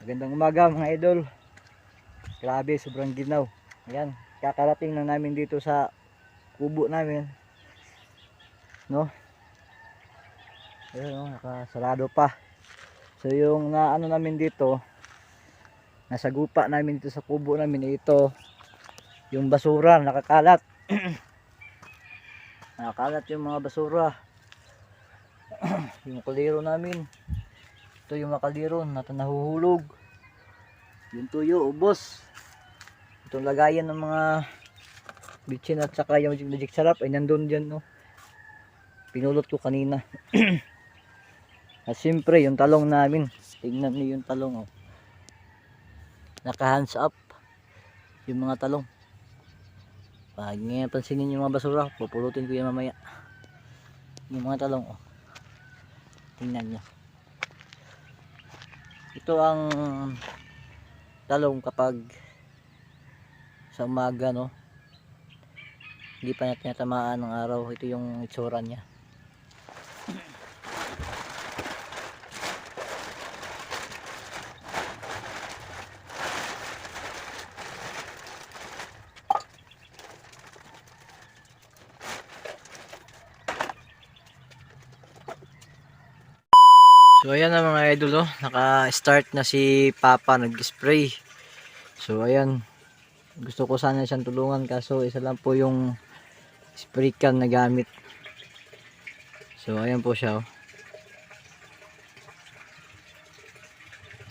Magandang umaga mga idol. Grabe, sobrang ginaw. Ayan, kakarating na namin dito sa kubo namin. No? Ayan, nakasarado pa. So yung naano namin dito, nasa gupa namin dito sa kubo namin, ito yung basura, nakakalat. Nakakalat yung mga basura. Yung kaliro namin. Ito yung mga kaliro na nahuhulog. Yung tuyo, ubos. Itong lagayan ng mga bitchin at saka yung magic sarap ay nandun dyan, no? Pinulot ko kanina. At siyempre yung talong namin, tingnan niyo yung talong, oh. Naka hands up yung mga talong. Pag ngayon pansinin yung mga basura, pupulutin ko yan mamaya. Yung mga talong, oh. Tingnan nyo. Ito ang talong kapag sa umaga, no, hindi pa natin natamaan ng araw. Ito yung itsura niya. So ayan na mga idol, oh. Naka-start na si Papa nag-spray. So ayan, gusto ko sana siyang tulungan kaso isa lang po yung spray can na gamit. So ayan po siya, oh.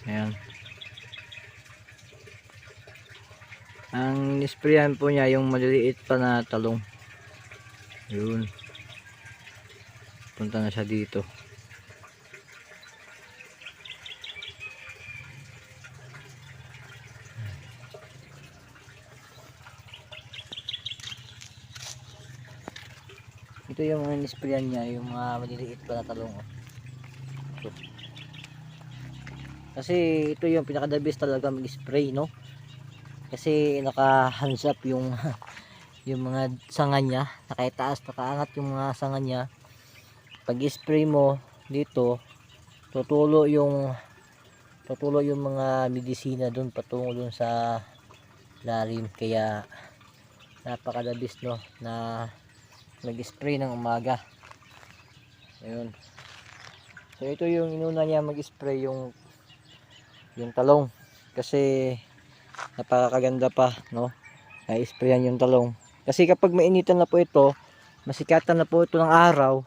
Ayan. Ang nisprayan po niya yung maliliit pa na talong. Yun. Punta na siya dito. Ito yung mga nisprayan niya, yung mga maliliit pa na talong, oh. Ito. Kasi ito yung pinaka the best talaga mag-spray, no? Kasi naka hands up yung yung mga sanga niya, nakaitaas, nakaangat yung mga sanga niya. Pag spray mo dito, tutulo yung mga medisina doon patungo doon sa lalim. Kaya napakadabis, no, na mag-spray ng umaga. Ayun. So ito yung inuna niya mag-spray, yung talong, kasi napakaganda pa, no, na-sprayan yung talong. Kasi kapag mainitan na po ito, masikatan na po ito ng araw,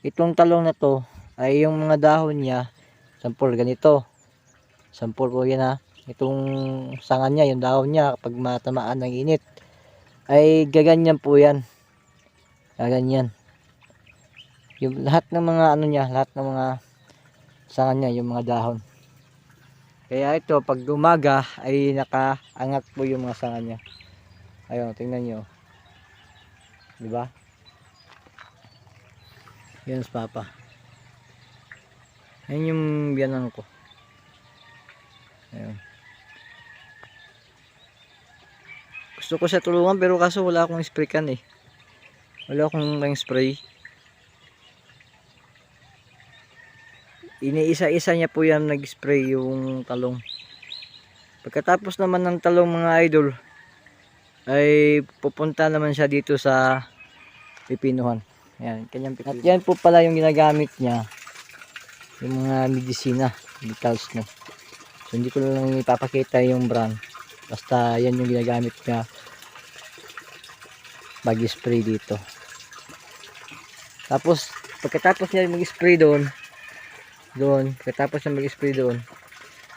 itong talong na to ay yung mga dahon niya, sampol ganito, sampol po yan, ha. Itong sanga niya, yung dahon niya, kapag matamaan ng init ay gaganyan po yan, gaganyan yung lahat ng mga ano niya, lahat ng mga sanga niya, yung mga dahon. Kaya ito pag umaga ay nakaangat po yung mga sanga niya. Ayun, tingnan niyo, di ba? Yan si Papa. Ayun yung biyanan ko. Ayun. Gusto ko siya tulungan pero kaso wala akong spray can, eh. Wala akong pang spray. Iniisa-isa niya po yan nag-spray yung talong. Pagkatapos naman ng talong mga idol, ay pupunta naman siya dito sa pipinuhan. Ayan, kanyang pipino. At yan po pala yung ginagamit niya, yung mga medisina, medicals, no. So hindi ko lang ipapakita yung brand. Basta yan yung ginagamit niya mag-spray dito. Tapos pagkatapos niya mag-spray doon, pagkatapos niya mag-spray doon,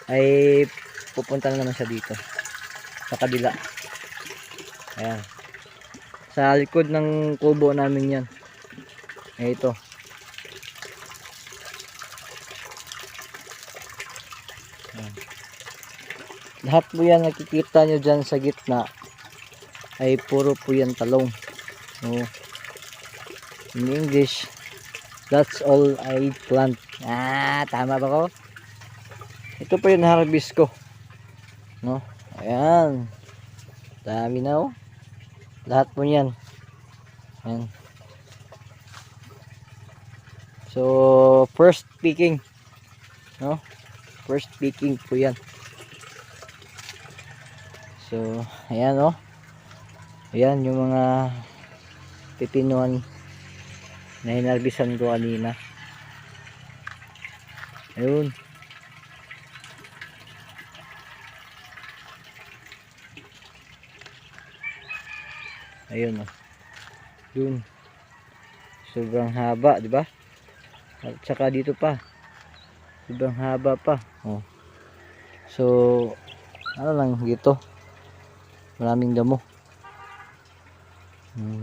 ay pupunta na naman siya dito sa kabila. Ayan. Sa likod ng kubo namin yan. Eh, ito. Ayan. Lahat po yan nakikita nyo dyan sa gitna ay puro po yan talong. Oh. In English, that's all I plant. Tama ba ko? Ito po yung harvest ko, no? Ayan. Dami na, oh. Lahat po yan. Ayan. So, first picking, no? First picking po yan. So ayan oh. Ayan yung mga pipinuan na hinarbisan ko kanina. Ayun. Ayun oh. Yun. Sobrang haba, di ba? At saka dito pa. Sobrang haba pa. Oh. So, ano lang dito. Maraming damo.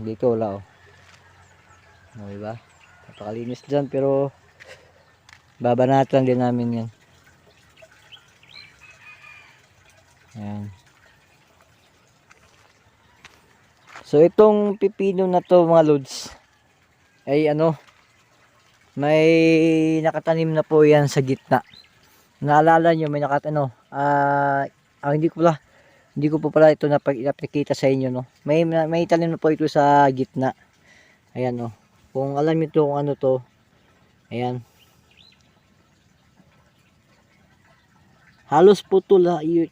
Dito wala oh. Oh, di ba? Napakalinis dyan pero babanatan din namin yan. Ayan. So itong pipino na to mga lods ay ano, may nakatanim na po yan sa gitna. Naalala nyo may hindi ko po pala ito napakita sa inyo no. May tanim na po ito sa gitna. Ayan no. Kung alam niyo to kung ano to. Ayan. Halos po to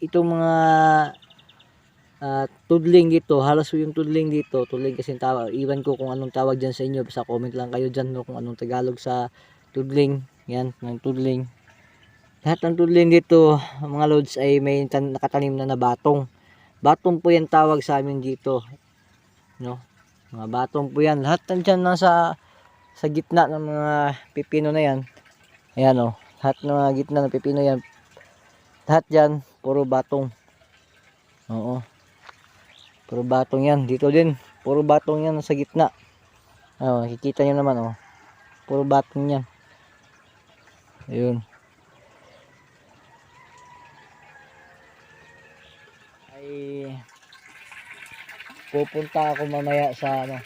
itong mga tudling dito, halos yung tudling dito, tudling kasi tawag, iwan ko kung anong tawag dyan sa inyo, sa comment lang kayo dyan no, kung anong Tagalog sa tudling, yan, ng tudling. Lahat ng tudling dito, mga lods, ay may nakatanim na batong. Batong po yan tawag sa amin dito, no, mga batong po yan, lahat nandyan nasa sa gitna ng mga pipino na yan, ayan o, lahat ng mga gitna ng pipino yan, lahat dyan, puro batong, oo. Puro batong yan. Dito din. Puro batong yan sa gitna. Oh, nakikita nyo naman oh. Puro batong yan. Ayun. Ay pupunta ako mamaya sa ano,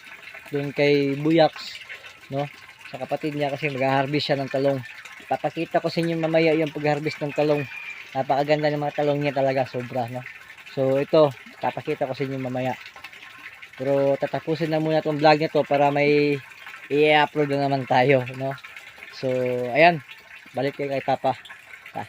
doon kay Buyaks, no? Sa kapatid niya kasi mag-harvest siya ng talong. Papakita ko sa inyo mamaya yung pag-harvest ng talong. Napakaganda ng mga talong niya talaga, sobra, no? So ito, papakita ko sa inyo mamaya. Pero tatapusin na muna itong vlog nito para may i-upload na naman tayo, no? So, ayan. Balik kayo kay Papa. Ayan.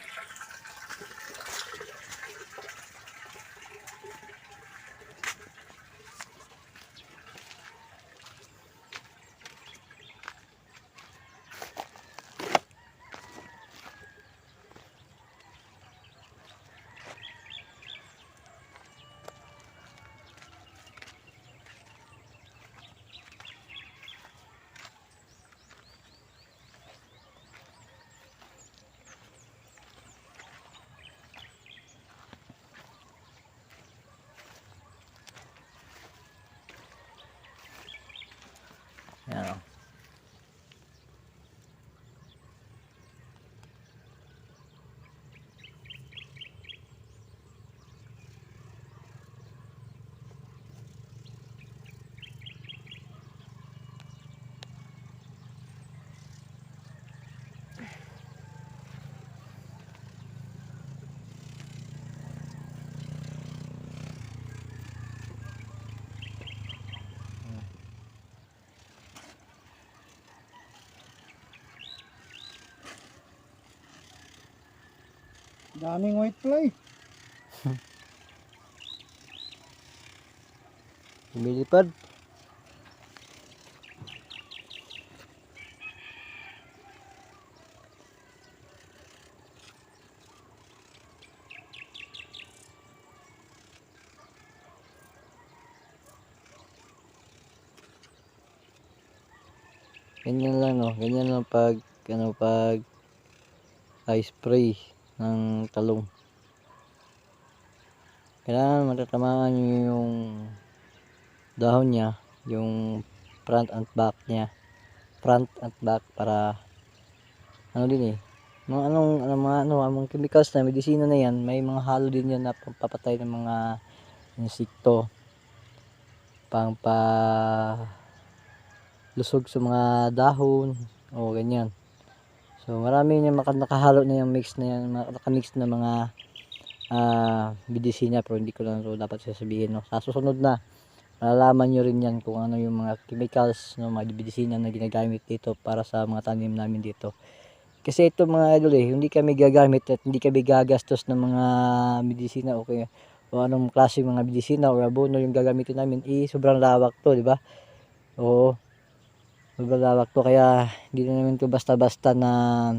Daming white fly. Lumilipad. Ganyan lang no, ganyan lang pag spray ng talong. Kailangan matatamaan nyo yung dahon niya, yung front and back niya. Front and back para ano din eh. Mga chemicals na medisina na yan, may mga halo din yan na pampapatay ng mga insekto. Pangpa lusog sa mga dahon o ganyan. So marami niya nakahalo na yung mix na yan, nakamix na mga medisina, pero hindi ko lang ito dapat sasabihin no. Sa susunod na malalaman nyo rin yan kung ano yung mga chemicals no, mga medisina na ginagamit dito para sa mga tanim namin dito. Kasi ito mga idol hindi kami gagamit at hindi kami gagastos ng mga medisina o anong klase mga medisina o abono yung gagamitin namin. Sobrang lawak to, di ba? Oo, sobrang lawak to, kaya hindi na namin to basta-basta na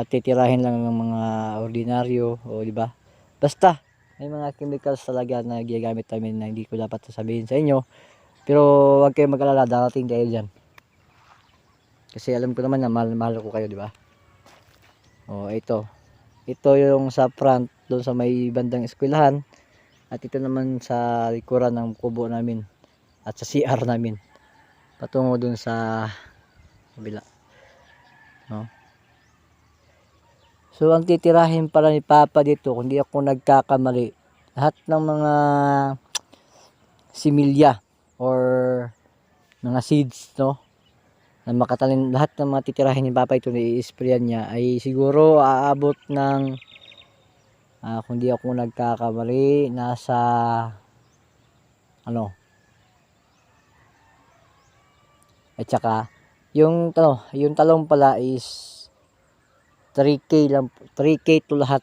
titirahin lang ng mga ordinaryo, o di ba? Basta may mga chemicals talaga na ginagamit namin na hindi ko dapat sasabihin sa inyo. Pero wag kayong mag-alala, darating dahil dyan. Kasi alam ko naman na mahal ko kayo, di ba? Oh, ito. Ito yung sa front, doon sa may bandang eskwelahan. At ito naman sa likuran ng kubo namin. At sa CR namin. Patungo doon sa kabila. No? So, ang titirahin pala ni Papa dito, kung di ako nagkakamali, lahat ng mga similya or mga seeds, no? Na makatanim, lahat ng mga titirahin ni Papa ito na i-sprayan niya ay siguro aabot ng kung di ako nagkakamali nasa ano, at saka yung talong pala is 3K lang, 3K to lahat,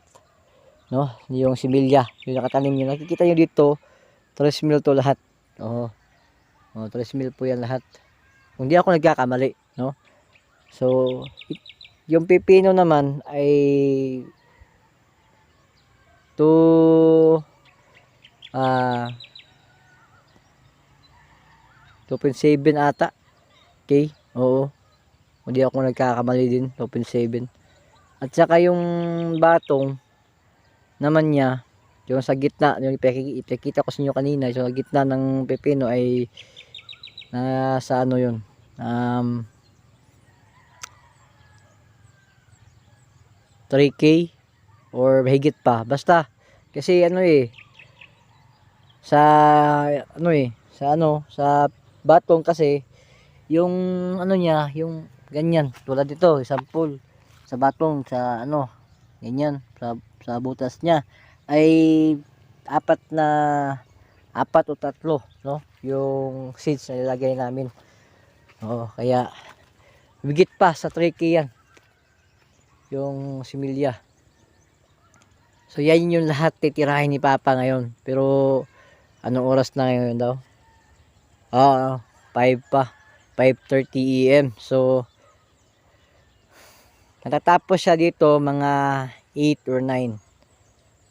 no? Yung similya, yung nakatanim niyo, nakikita niyo dito 3 mil to lahat. Oh, 3 mil po yan lahat kung di ako nagkakamali, no? So yung pipino naman ay 2.7 ata. Okay, oo, kung di ako nagkakamali din, 2.7. At saka yung batong naman niya, yung sa gitna, yung ipakita ko sa inyo kanina, yung sa gitna ng pepino ay nasa ano yun, 3K or higit pa. Basta kasi sa batong kasi yung niya, yung ganyan tulad dito, example sa batong, sa ganyan, sa butas niya ay apat o tatlo, no, yung seeds na nilagay namin. Kaya higit pa sa 3K yan yung similya. So yan yung lahat titirahin ni Papa ngayon. Pero anong oras na ngayon daw? 5 pa, 5:30 AM. So natatapos siya dito mga 8 or 9.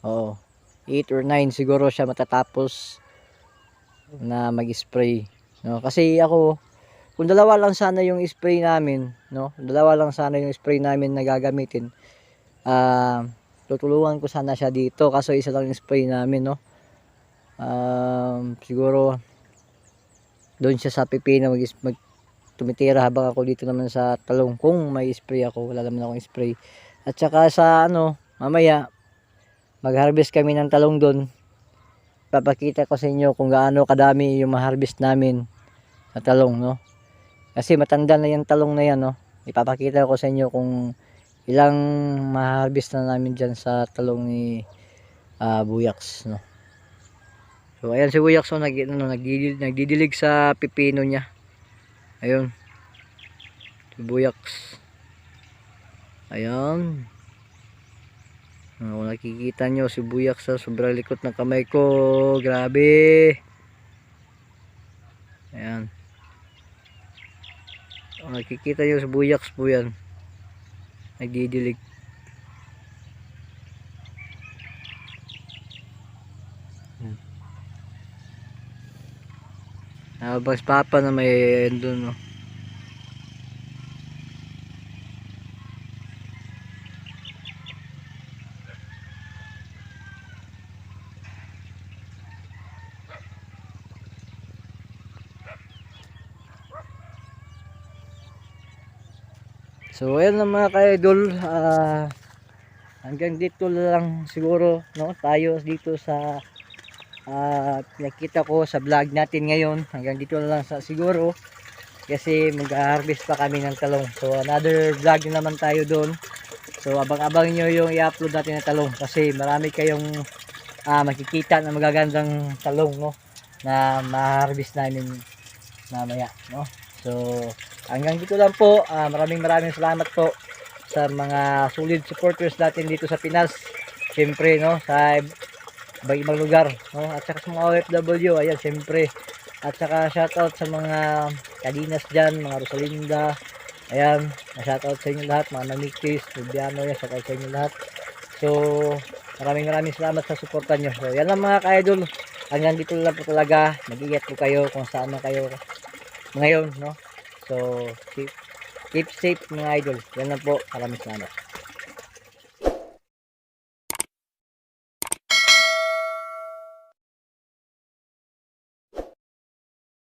8 or 9 siguro siya matatapos na mag-spray, no? Kasi ako, kung dalawa lang sana yung spray namin, no? Dalawa lang sana yung spray namin na gagamitin. Tutulungan ko sana siya dito, kaso isa lang yung spray namin, no? Siguro doon siya sa pipino tumitira, habang ako dito naman sa talong kung may spray ako. Wala naman akong spray. At saka sa mamaya mag-harvest kami ng talong doon. Papakita ko sa inyo kung gaano kadami yung ma-harvest namin na talong, no? Kasi matanda na yung talong na yan, no? Ipapakita ko sa inyo kung ilang ma-harvest na namin dyan sa talong ni Buyaks, no? So ayan si Buyaks, nagdidilig sa pipino niya. Ayun si Buyaks, ayan. Kung nakikita nyo si Buyaks, sobrang likot ng kamay ko, grabe. Ayan, nakikita nyo si Buyaks po yan, nagdidilig. Habang si Papa na may doon, no? So ayan na mga ka-idol, hanggang dito lang siguro, no, tayo dito sa nakita ko sa vlog natin ngayon. Hanggang dito na lang siguro, kasi mag-harvest pa kami ng talong. So another vlog na naman tayo doon. So abang-abang nyo yung i-upload natin na talong, kasi marami kayong makikita na magagandang talong, no, na ma-harvest namin mamaya, no. So hanggang dito lang po. Maraming salamat po sa mga solid supporters natin dito sa Pinas. Siyempre, no, sa ibang lugar, no, at saka sa mga OFW, ayan, siyempre. At saka shoutout sa mga Kadinas dyan, mga Rosalinda, ayan, shoutout sa inyo lahat, mga Namikis, Lubiano, yan, shoutout sa inyo lahat. So, maraming salamat sa suporta nyo. So, yan lang mga ka-idol. Hanggang dito lang po talaga. Mag-ingat po kayo kung saan man kayo ngayon, no? So, keep safe mga idol. Yan lang po. Maraming salamat.